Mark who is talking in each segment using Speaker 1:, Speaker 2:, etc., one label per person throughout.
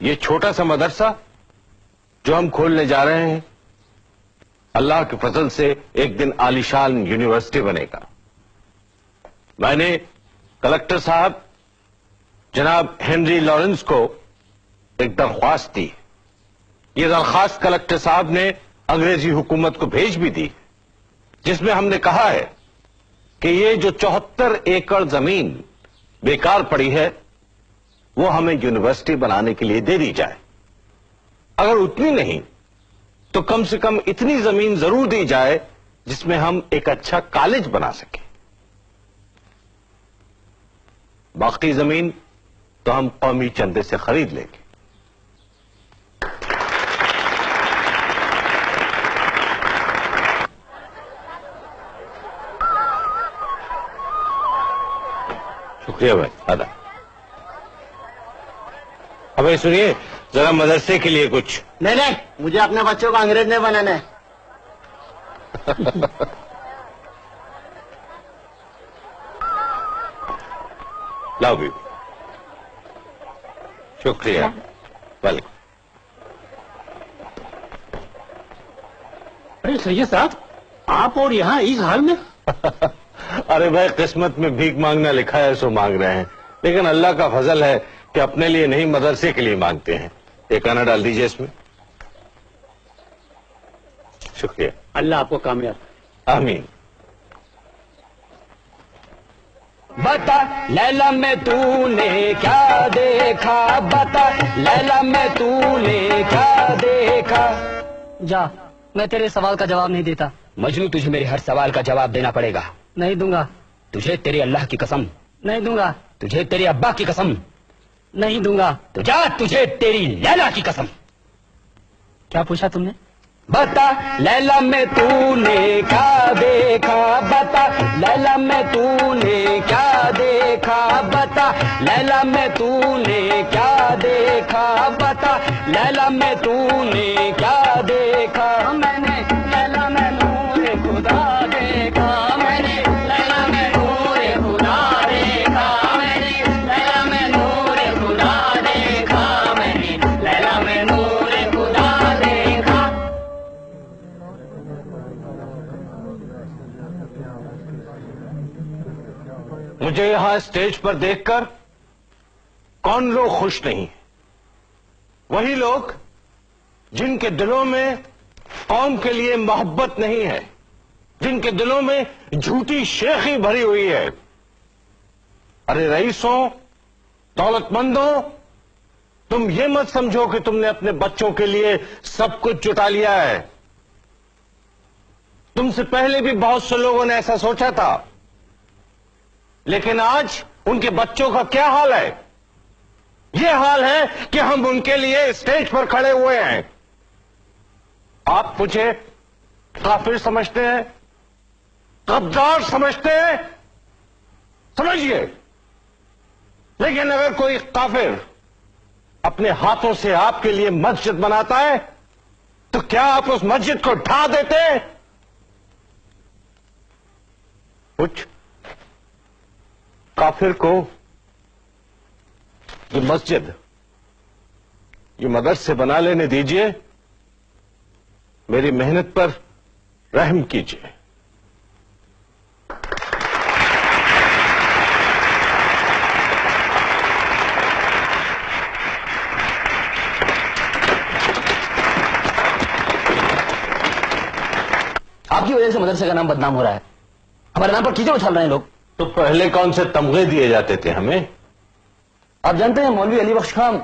Speaker 1: یہ چھوٹا سا مدرسہ جو ہم کھولنے جا رہے ہیں اللہ کے فضل سے ایک دن عالیشان یونیورسٹی بنے گا. میں نے کلکٹر صاحب جناب ہنری لارنس کو ایک درخواست دی. یہ درخواست کلکٹر صاحب نے انگریزی حکومت کو بھیج بھی دی، جس میں ہم نے کہا ہے کہ یہ جو 74 ایکڑ زمین بیکار پڑی ہے وہ ہمیں یونیورسٹی بنانے کے لیے دے دی جائے. اگر اتنی نہیں تو کم سے کم اتنی زمین ضرور دی جائے جس میں ہم ایک اچھا کالج بنا سکیں. باقی زمین تو ہم قومی چندے سے خرید لیں گے. شکریہ بھائی. ادا ابھی سنیے ذرا مدرسے کے لیے کچھ.
Speaker 2: نہیں مجھے اپنے بچوں کو انگریز نہیں بنانا ہے.
Speaker 1: لاؤ بھی. شکریہ. ویلکم.
Speaker 2: ارے سید صاحب آپ اور یہاں اس حال میں؟
Speaker 1: ارے بھائی قسمت میں بھیک مانگنا لکھا ہے سو مانگ رہے ہیں، لیکن اللہ کا فضل ہے کہ اپنے لیے نہیں مدرسے کے لیے مانگتے ہیں. ایک آنا ڈال دیجیے اس میں. شکریہ.
Speaker 2: اللہ آپ کو کامیاب.
Speaker 1: آمین.
Speaker 3: بتا لیلا میں تو نے کیا دیکھا، بتا لیلا میں تو نے کیا دیکھا.
Speaker 4: جا، میں تیرے سوال کا جواب نہیں دیتا.
Speaker 3: مجنو تجھے میرے ہر سوال کا جواب دینا پڑے گا.
Speaker 4: نہیں دوں گا.
Speaker 3: تجھے تیرے اللہ کی قسم.
Speaker 4: نہیں دوں گا.
Speaker 3: تجھے تیرے ابا کی قسم.
Speaker 4: نہیں دوں گا.
Speaker 3: تو جا، تجھے تیری لیلا کی قسم.
Speaker 4: کیا پوچھا تم نے؟
Speaker 3: بتا لیلا میں تو نے کیا دیکھا، بتا لیلا میں تو نے کیا دیکھا، بتا لیلا میں تو نے کیا دیکھا، بتا لیلا میں تو نے کیا دیکھا. میں نے لیلا میں نور خدا دیکھا، میں نے لیلا میں نور خدا دیکھا، میں نے لیلا میں نور خدا دیکھا، میں نے لیلا میں نور خدا دیکھا.
Speaker 1: مجھے یہاں اسٹیج پر دیکھ کر کون لوگ خوش نہیں؟ وہی لوگ جن کے دلوں میں قوم کے لیے محبت نہیں ہے، جن کے دلوں میں جھوٹی شیخی بھری ہوئی ہے. ارے رئیسوں، دولت مندوں، تم یہ مت سمجھو کہ تم نے اپنے بچوں کے لیے سب کچھ جٹا لیا ہے. تم سے پہلے بھی بہت سے لوگوں نے ایسا سوچا تھا، لیکن آج ان کے بچوں کا کیا حال ہے؟ یہ حال ہے کہ ہم ان کے لیے اسٹیج پر کھڑے ہوئے ہیں. آپ مجھے کافر سمجھتے ہیں، غدار سمجھتے ہیں، سمجھیے، لیکن اگر کوئی کافر اپنے ہاتھوں سے آپ کے لیے مسجد بناتا ہے تو کیا آپ اس مسجد کو ڈھا دیتے؟ کچھ کافر کو یہ مسجد، یہ مدرسے بنا لینے دیجئے، میری محنت پر رحم کیجئے.
Speaker 3: آپ کی وجہ سے مدرسے کا نام بدنام ہو رہا ہے. ہمارے نام پر کیچڑ اچھال رہے ہیں لوگ.
Speaker 1: تو پہلے کون سے تمغے دیے جاتے تھے ہمیں؟
Speaker 3: آپ جانتے ہیں مولوی علی بخش خان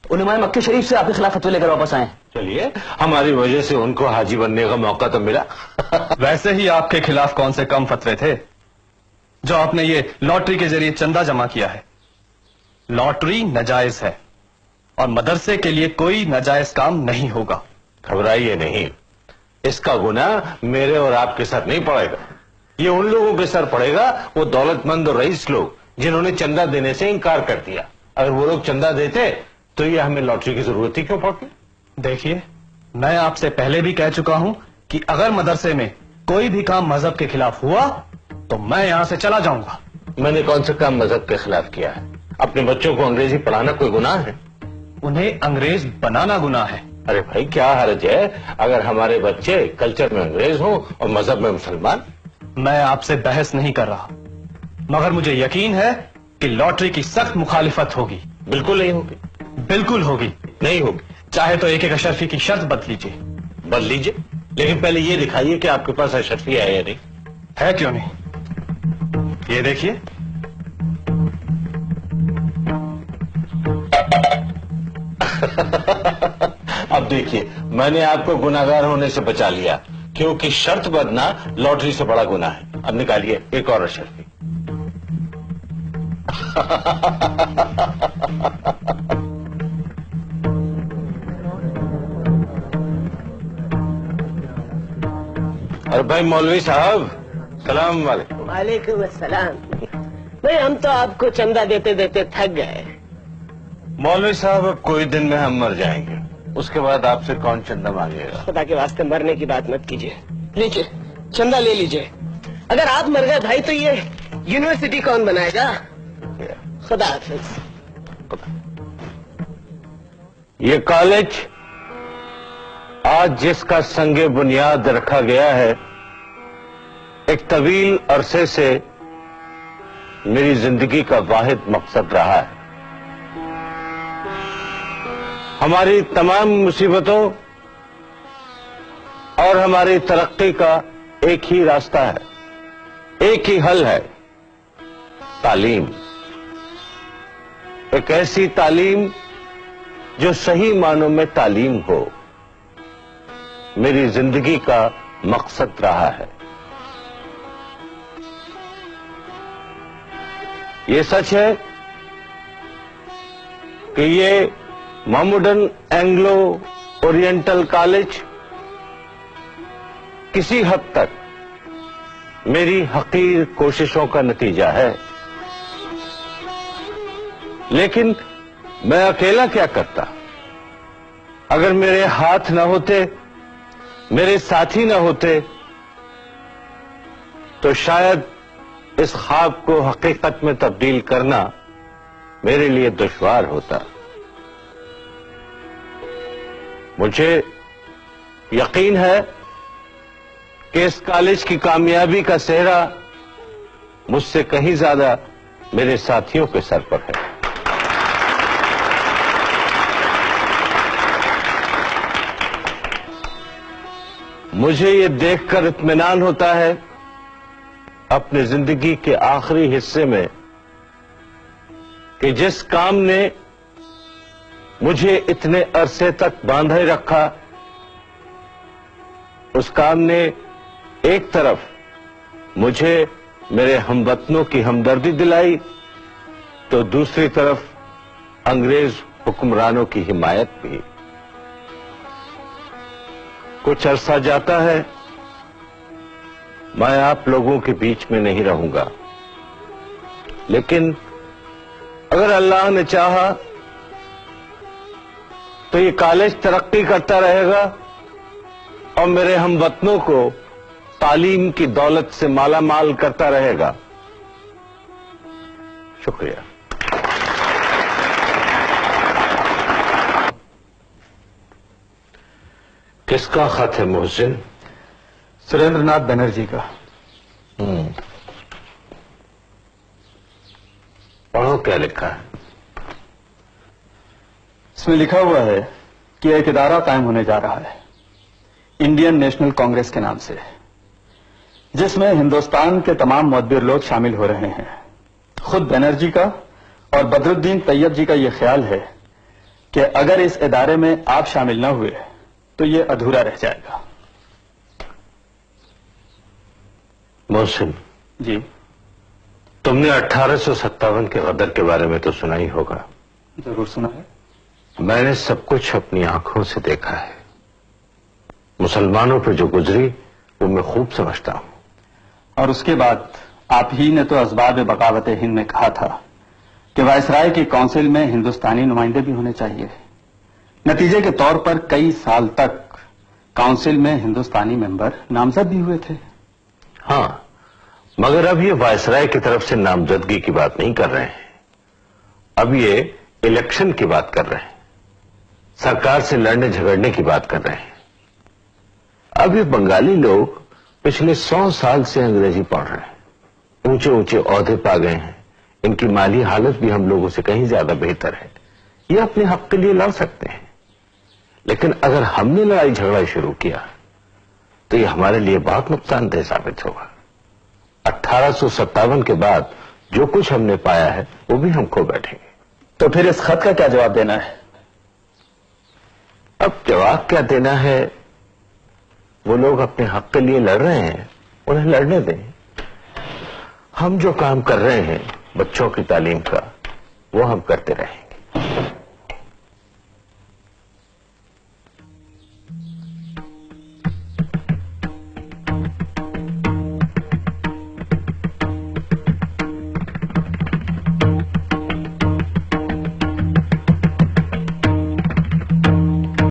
Speaker 3: علماء مکہ شریف سے آپ کے خلاف فتوی لے کر واپس آئے.
Speaker 1: چلیے، ہماری وجہ سے ان کو حاجی بننے کا موقع تو ملا.
Speaker 5: ویسے ہی آپ کے خلاف کون سے کم فتوے تھے جو آپ نے یہ لاٹری کے ذریعے چندہ جمع کیا ہے. لاٹری ناجائز ہے اور مدرسے کے لیے کوئی ناجائز کام نہیں ہوگا.
Speaker 1: گھبرائیے نہیں، اس کا گناہ میرے اور آپ کے سر نہیں پڑے گا، یہ ان لوگوں کے سر پڑے گا، وہ دولت مند اور رئیس لوگ جنہوں نے چندہ دینے سے انکار کر دیا. اگر وہ لوگ چندہ دیتے تو یہ ہمیں لاٹری کی ضرورت ہی کیوں پڑتی؟
Speaker 5: دیکھیے، میں آپ سے پہلے بھی کہہ چکا ہوں کہ اگر مدرسے میں کوئی بھی کام مذہب کے خلاف ہوا تو میں یہاں سے چلا جاؤں گا.
Speaker 1: میں نے کون سا کام مذہب کے خلاف کیا ہے؟ اپنے بچوں کو انگریزی پڑھانا کوئی گناہ ہے؟
Speaker 5: उन्हें अंग्रेज बनाना गुनाह है।
Speaker 1: अरे भाई क्या हर्ज है अगर हमारे बच्चे कल्चर में अंग्रेज हों और मजहब में मुसलमान।
Speaker 5: मैं आपसे बहस नहीं कर रहा, मगर मुझे यकीन है कि लॉटरी की सख्त मुखालिफत होगी।
Speaker 1: बिल्कुल नहीं होगी।
Speaker 5: बिल्कुल होगी।
Speaker 1: नहीं होगी।
Speaker 5: चाहे तो एक एक अशरफी की शर्त बदल लीजिए।
Speaker 1: बदल लीजिए, लेकिन पहले ये दिखाइए कि आपके पास अशरफी है या नहीं।
Speaker 5: है क्यों नहीं, ये देखिए।
Speaker 1: अब देखिए, मैंने आपको गुनाहगार होने से बचा लिया, क्योंकि शर्त बदलना लॉटरी से बड़ा गुनाह है। अब निकालिए एक और अशरफी। अरे भाई मौलवी साहब, सलाम वालेकुम।
Speaker 2: वालेकुम अस्सलाम। नहीं, हम तो आपको चंदा देते देते थक गए।
Speaker 1: मौलवी साहब, अब कोई दिन में हम मर जाएंगे, उसके बाद आपसे कौन चंदा मांगेगा।
Speaker 2: खुदा के वास्ते मरने की बात मत कीजिए। लीजिए, चंदा ले लीजिए। अगर आप मर गए भाई तो ये यूनिवर्सिटी कौन बनाएगा। खुदा हाफिज।
Speaker 1: ये कॉलेज आज जिसका संगे बुनियाद रखा गया है, एक तवील अरसे से मेरी जिंदगी का वाहिद मकसद रहा है। हमारी तमाम मुसीबतों और हमारी तरक्की का एक ही रास्ता है, एक ही हल है, तालीम। एक ऐसी तालीम जो सही मानों में तालीम हो, मेरी जिंदगी का मकसद रहा है। ये सच है कि ये मोहम्मदन एंग्लो ओरिएंटल कॉलेज किसी हद तक मेरी हकीर कोशिशों का नतीजा है, लेकिन मैं अकेला क्या करता। अगर मेरे हाथ न होते, मेरे साथी न होते, तो शायद इस ख्वाब को हकीकत में तब्दील करना मेरे लिए दुश्वार होता। मुझे यकीन है कि इस कॉलेज की कामयाबी का सेहरा मुझसे कहीं ज्यादा मेरे साथियों के सर पर है। मुझे ये देखकर इत्मीनान होता है अपनी जिंदगी के आखिरी हिस्से में कि जिस काम ने मुझे इतने अरसे तक बांधे रखा, उस काम ने एक तरफ मुझे मेरे हमवतनों की हमदर्दी दिलाई, तो दूसरी तरफ अंग्रेज हुक्मरानों की हिमायत भी। कुछ अरसा जाता है, मैं आप लोगों के बीच में नहीं रहूंगा, लेकिन अगर अल्लाह ने चाहा तो ये कॉलेज तरक्की करता रहेगा और मेरे हमवतनों को तालीम की दौलत से माला माल करता रहेगा। शुक्रिया। किसका खत है मोहसिन?
Speaker 5: सुरेंद्रनाथ बनर्जी का।
Speaker 1: पढ़ो क्या लिखा है।
Speaker 5: इसमें लिखा हुआ है कि एक इदारा कायम होने जा रहा है इंडियन नेशनल कांग्रेस के नाम से, जिसमें हिंदुस्तान के तमाम मुअद्दिर लोग शामिल हो रहे हैं। खुद बनर्जी का और बदरुद्दीन तैयब जी का यह ख्याल है कि अगर इस इदारे में आप शामिल न हुए तो यह अधूरा रह जाएगा।
Speaker 1: मोहसिन
Speaker 5: जी,
Speaker 1: तुमने 1857 के गदर के बारे में तो सुना ही होगा।
Speaker 5: जरूर सुना है।
Speaker 1: मैंने सब कुछ अपनी आंखों से देखा है। मुसलमानों पर जो गुजरी वो मैं खूब समझता हूं।
Speaker 5: और उसके बाद आप ही ने तो असबाब बगावत हिंद में कहा था कि वायसराय की काउंसिल में हिंदुस्तानी नुमाइंदे भी होने चाहिए। नतीजे के तौर पर कई साल तक काउंसिल में हिंदुस्तानी मेंबर नामजद भी हुए थे।
Speaker 1: हां, मगर अब ये वायसराय की तरफ से नामजदगी की बात नहीं कर रहे हैं, अब ये इलेक्शन की बात कर रहे हैं। सरकार से लड़ने झगड़ने की बात कर रहे हैं। अब ये बंगाली लोग पिछले 100 साल से अंग्रेजी पढ़ रहे हैं, ऊंचे ऊंचे ओहदे पा गए हैं, इनकी माली हालत भी हम लोगों से कहीं ज्यादा बेहतर है। ये अपने हक के लिए लड़ सकते हैं, लेकिन अगर हमने लड़ाई झगड़ा शुरू किया तो ये हमारे लिए बहुत नुकसानदेह साबित होगा। 1857 के बाद जो कुछ हमने पाया है वो भी हम खो बैठेंगे।
Speaker 5: तो फिर इस खत का क्या जवाब देना है?
Speaker 1: अब जवाब क्या देना है, वो लोग अपने हक के लिए लड़ रहे हैं, उन्हें लड़ने दें। हम जो काम कर रहे हैं बच्चों की तालीम का, वो हम करते रहें।